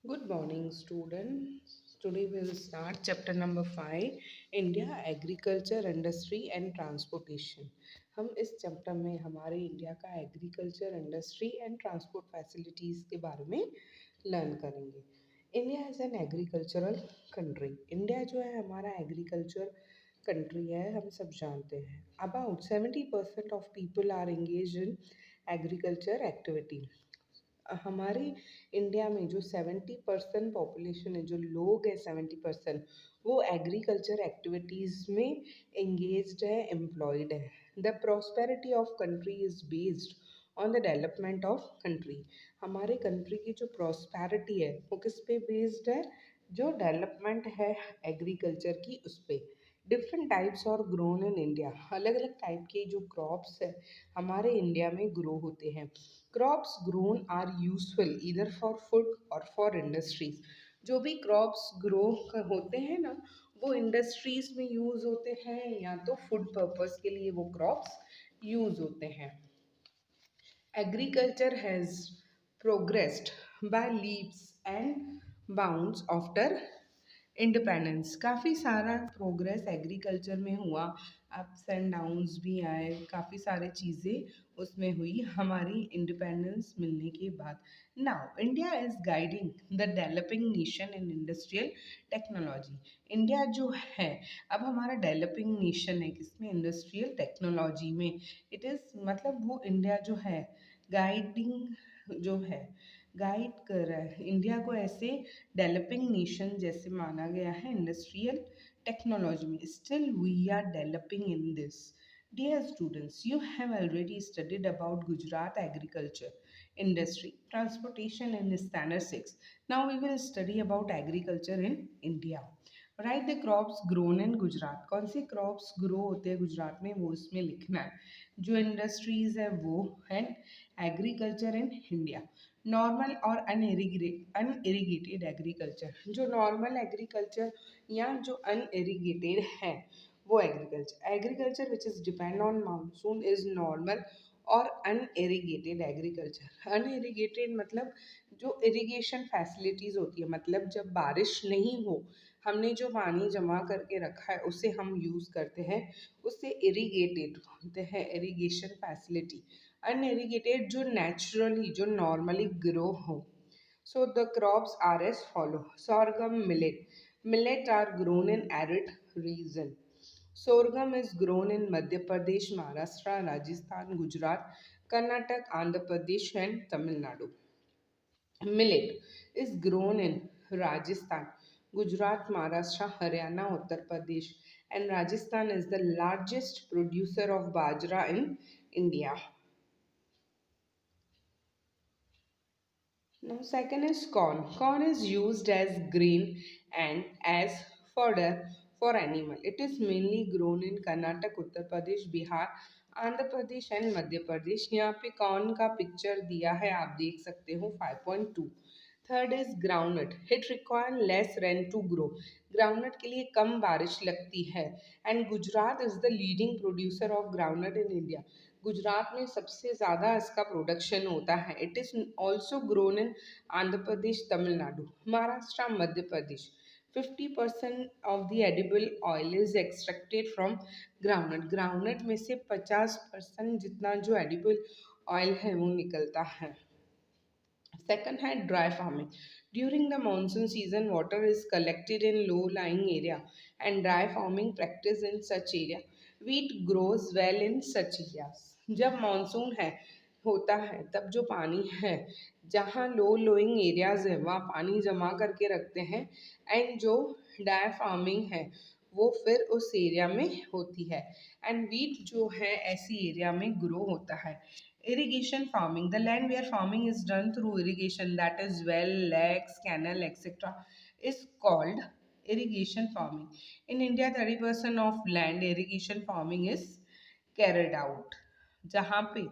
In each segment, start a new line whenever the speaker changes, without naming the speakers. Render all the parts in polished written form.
Good morning, students. Today we'll start chapter number 5, India Agriculture, Industry and Transportation. हम इस chapter में हमारे India का agriculture industry and transport facilities के बारे में लर्न करेंगे। India is an agricultural country. India जो है हमारा एग्रीकल्चर कंट्री है, हम सब जानते हैं। About 70% of people are engage in agriculture activity. हमारे इंडिया में जो 70% पॉपुलेशन है, जो लोग हैं 70%, वो एग्रीकल्चर एक्टिविटीज़ में एंगेज्ड है, एम्प्लॉयड है। The prosperity of country is based on the development of country. हमारे कंट्री की जो प्रॉस्पेरिटी है वो किस पे बेस्ड है? जो डेवलपमेंट है एग्रीकल्चर की, उस पे। डिफरेंट टाइप्स और ग्रोन इन इंडिया। अलग अलग टाइप के जो क्रॉप्स है हमारे इंडिया में ग्रो होते हैं। Crops grown are useful either for food और फॉर इंडस्ट्रीज। जो भी क्रॉप्स ग्रो होते हैं ना, वो इंडस्ट्रीज में यूज होते हैं या तो फूड पर्पस के लिए वो क्रॉप्स यूज होते हैं। Agriculture has progressed by leaps and bounds after independence. काफ़ी सारा प्रोग्रेस एग्रीकल्चर में हुआ, अप्स एंड डाउन्स भी आए, काफ़ी सारी चीज़ें उसमें हुई हमारी इंडिपेंडेंस मिलने के बाद। Now India is guiding the developing nation in industrial technology. India जो है अब हमारा डेवलपिंग नेशन है, किसमें? इंडस्ट्रियल टेक्नोलॉजी में। इट इज़ मतलब वो इंडिया जो है गाइडिंग जो है, गाइड कर रहा है इंडिया को ऐसे डेवलपिंग नेशन जैसे माना गया है इंडस्ट्रियल टेक्नोलॉजी में। Still we are developing in this. Dear students, you have already studied about Gujarat agriculture, industry, transportation in standard 6. Now we will study about agriculture in India. Write the crops grown in Gujarat. कौन से crops grow होते हैं गुजरात में वो इसमें लिखना है। जो इंडस्ट्रीज है वो है एग्रीकल्चर इन इंडिया। नॉर्मल और अनइरिगेटेड एग्रीकल्चर। जो नॉर्मल एग्रीकल्चर या जो अनइरिगेटेड है वो agriculture. Agriculture which is depend on monsoon is normal और अनइरिगेटेड एग्रीकल्चर। अनइरिगेटेड मतलब जो इरिगेशन फैसिलिटीज़ होती है, मतलब जब बारिश नहीं हो, हमने जो पानी जमा करके रखा है उसे हम यूज़ करते हैं, उससे इरिगेटेड होते हैं, इरिगेशन फैसिलिटी। अनइरिगेटेड जो नेचुरली, जो नॉर्मली ग्रो हो। So the crops are as follow. sorghum, millet. Millet are grown in arid region. Sorghum is grown in Madhya Pradesh, Maharashtra, Rajasthan, Gujarat, Karnataka, Andhra Pradesh and Tamil Nadu. Millet is grown in Rajasthan, Gujarat, Maharashtra, Haryana, Uttar Pradesh, and Rajasthan is the largest producer of bajra in India. Now, second is corn. Corn is used as grain and as fodder for animal. It is mainly grown in Karnataka, Uttar Pradesh, Bihar, Andhra Pradesh and Madhya Pradesh. यहाँ पे corn का picture दिया है, आप देख सकते हो 5.2। Third is groundnut. It require less rain to grow. Groundnut के लिए कम बारिश लगती है। And Gujarat is the leading producer of groundnut in India. Gujarat में सबसे ज़्यादा इसका प्रोडक्शन होता है। It is also grown in Andhra Pradesh, Tamil Nadu, Maharashtra, Madhya Pradesh. 50% of the edible oil is extracted from groundnut. Groundnut में से 50% जितना जो एडिबल ऑयल है वो निकलता है। Second है dry farming. During the monsoon season, water is collected in low-lying area and dry farming practice in such area. Wheat grows well in such areas. जब मानसून है होता है तब जो पानी है, जहाँ लो लोइंग एरियाज है वहाँ पानी जमा करके रखते हैं, एंड जो ड्राई फार्मिंग है वो फिर उस एरिया में होती है। एंड वीट जो है ऐसी एरिया में ग्रो होता है। Irrigation farming. The land where farming is done through irrigation, that is well, lakes, canal, etc., is called irrigation farming. In India, 30% of land irrigation farming is carried out. जहाँ पे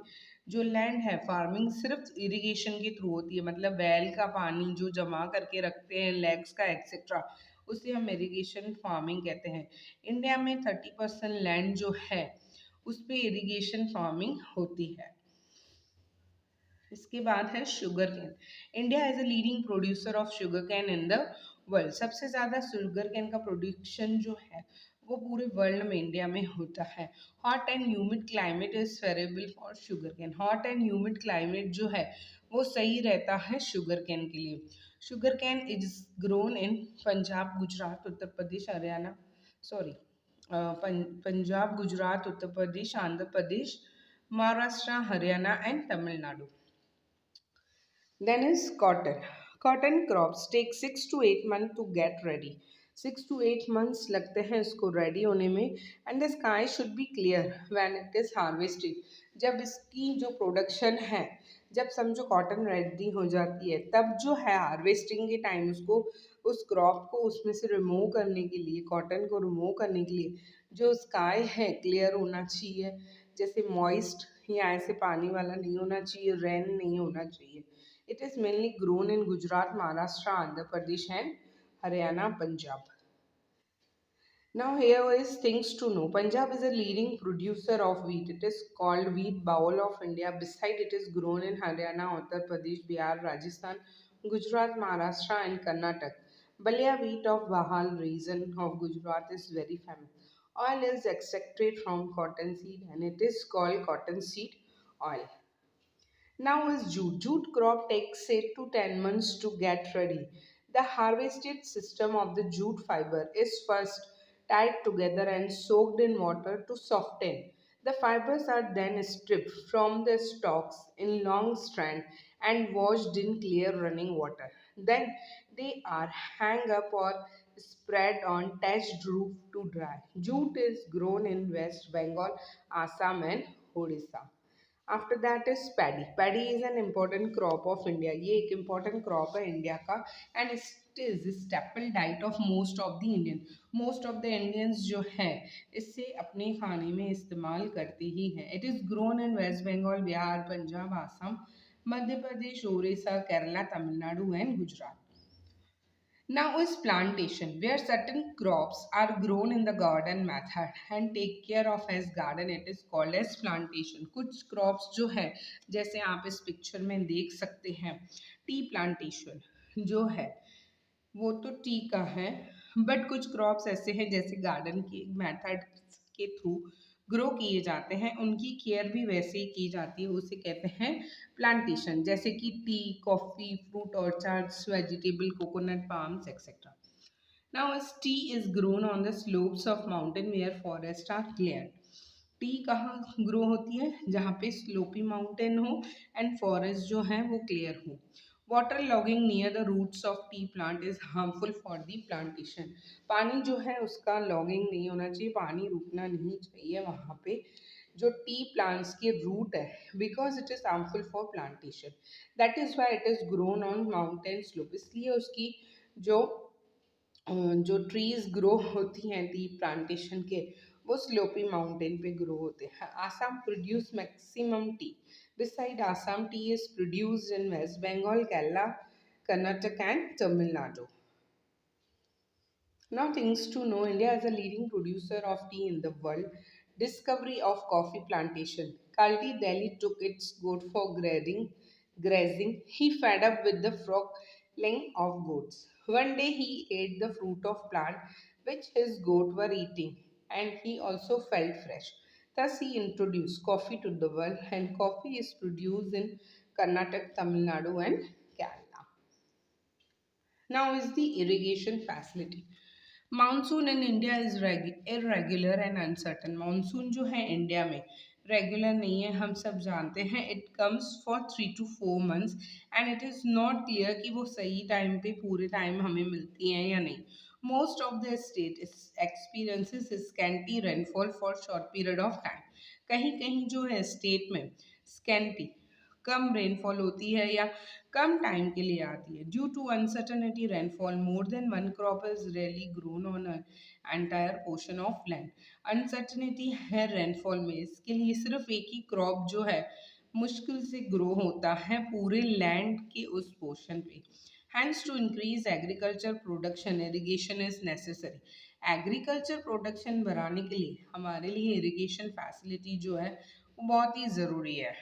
जो land है farming सिर्फ irrigation के through होती है, मतलब well का पानी जो जमा करके रखते हैं, लेक्स का एक्सेट्रा, उसे हम इरिगेशन फार्मिंग कहते हैं। इंडिया में 30% लैंड जो है उस पर इरिगेशन फार्मिंग होती है। इसके बाद है sugar cane. India is a leading producer of sugar can in the world. सबसे ज़्यादा शुगर कैन का प्रोडक्शन जो है वो पूरे वर्ल्ड में इंडिया में होता है। Hot and humid climate is favourable for sugar cane. Hot and humid climate जो है वो सही रहता है शुगर कैन के लिए। Sugar cane is grown in Punjab, Gujarat, Uttar Pradesh, Haryana, sorry Punjab, Gujarat, Uttar Pradesh, Andhra Pradesh, Maharashtra, Haryana, and Tamil Nadu. Then is cotton. Cotton crops take 6 to 8 months to get ready. 6 to 8 months लगते हैं इसको रेडी होने में and the sky should be clear when it is harvested. जब इसकी जो production है, जब समझो कॉटन रेडी हो जाती है, तब जो है हार्वेस्टिंग के टाइम उसको उस क्रॉप को उसमें से रिमूव करने के लिए, कॉटन को रिमूव करने के लिए जो स्काई है क्लियर होना चाहिए, जैसे मॉइस्ट या ऐसे पानी वाला नहीं होना चाहिए, रेन नहीं होना चाहिए। It is mainly grown in Gujarat, Maharashtra, Andhra Pradesh, and Haryana, Punjab. Now here is things to know. Punjab is a leading producer of wheat. It is called wheat bowl of India. Beside it is grown in Haryana, Uttar Pradesh, Bihar, Rajasthan, Gujarat, Maharashtra, and Karnataka. Balia wheat of Bahal region of Gujarat is very famous. Oil is extracted from cotton seed and it is called cotton seed oil. Now is jute. Jute crop takes 8 to 10 months to get ready. The harvested system of the jute fiber is first tied together and soaked in water to soften. The fibers are then stripped from the stalks in long strands and washed in clear running water. Then they are hung up or spread on thatched roof to dry. Jute is grown in West Bengal, Assam and Odisha. After that is paddy. Paddy is an important crop of India. ये एक important crop है India का and it is staple diet of most of the Indian. Most of the Indians जो है इससे अपने खाने में इस्तेमाल करते ही हैं। It is grown in West Bengal, Bihar, Punjab, Assam, Madhya Pradesh, Orissa, Kerala, Tamil Nadu and Gujarat. Now is plantation, where certain crops are grown in the garden method and take care of as garden. It is called as plantation. कुछ crops जो है जैसे आप इस पिक्चर में देख सकते हैं, टी प्लांटेशन जो है वो तो टी का है, बट कुछ क्रॉप्स ऐसे हैं जैसे गार्डन के मेथड के थ्रू ग्रो किए जाते हैं, उनकी केयर भी वैसे ही की जाती है, उसे कहते हैं प्लांटेशन। जैसे कि T, coffee, fruit ऑर्चार्ड्स, vegetable, coconut, palms etcetera. Now, as tea is grown on the slopes of mountain where forests are cleared. Tea कहाँ ग्रो होती है? जहाँ पे स्लोपी माउंटेन हो एंड फॉरेस्ट जो है वो क्लियर हो। Water logging near the roots of tea plant is harmful for the plantation. पानी जो है उसका लॉगिंग नहीं होना चाहिए, पानी रुकना नहीं चाहिए वहाँ पे जो टी प्लांट्स के रूट है, because it is harmful for plantation. That is why it is grown on mountain slope. इसलिए उसकी जो जो ट्रीज ग्रो होती हैं टी प्लांटेशन के, वो स्लोपी माउंटेन पे ग्रो होते हैं। Assam produce maximum tea. Beside Assam tea is produced in West Bengal, Kerala, Karnataka and Tamil Nadu. Now, things to know. India is a leading producer of tea in the world. Discovery of coffee plantation. Kalti Delhi took its goat for grazing. He fed up with the flockling of goats. One day he ate the fruit of plant which his goat were eating, and he also felt fresh. Thus he introduced coffee to the world, and coffee is produced in Karnataka, Tamil Nadu, and Kerala. Now is the irrigation facility. Monsoon in India is irregular and uncertain. Monsoon जो है India में regular नहीं है, हम सब जानते हैं। It comes for 3 to 4 months and it is not clear कि वो सही टाइम पे पूरे टाइम हमें मिलती हैं या नहीं। Most of the state experiences scanty rainfall for short period of time. कहीं कहीं जो है स्टेट में स्कैंटी कम रेनफॉल होती है या कम टाइम के लिए आती है। Due to uncertainty rainfall more than one crop is rarely grown on entire portion of land. Uncertainty है रेनफॉल में, इसके लिए सिर्फ एक ही क्रॉप जो है मुश्किल से ग्रो होता है पूरे लैंड के उस पोर्शन पे। Hence to increase agriculture production irrigation is necessary. Agriculture production बढ़ाने के लिए हमारे लिए इरिगेशन फैसिलिटी जो है वो बहुत ही ज़रूरी है।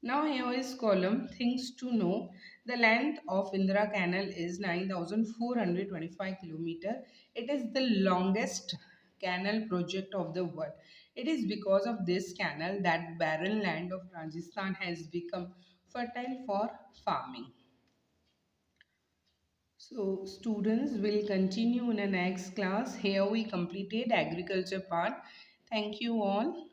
Now here is column things to know. The length of Indira Canal is 9,425 kilometer. It is the longest canal project of the world. It is because of this canal that barren land of Rajasthan has become fertile for farming. So students will continue in the next class. Here we completed agriculture part. Thank you all.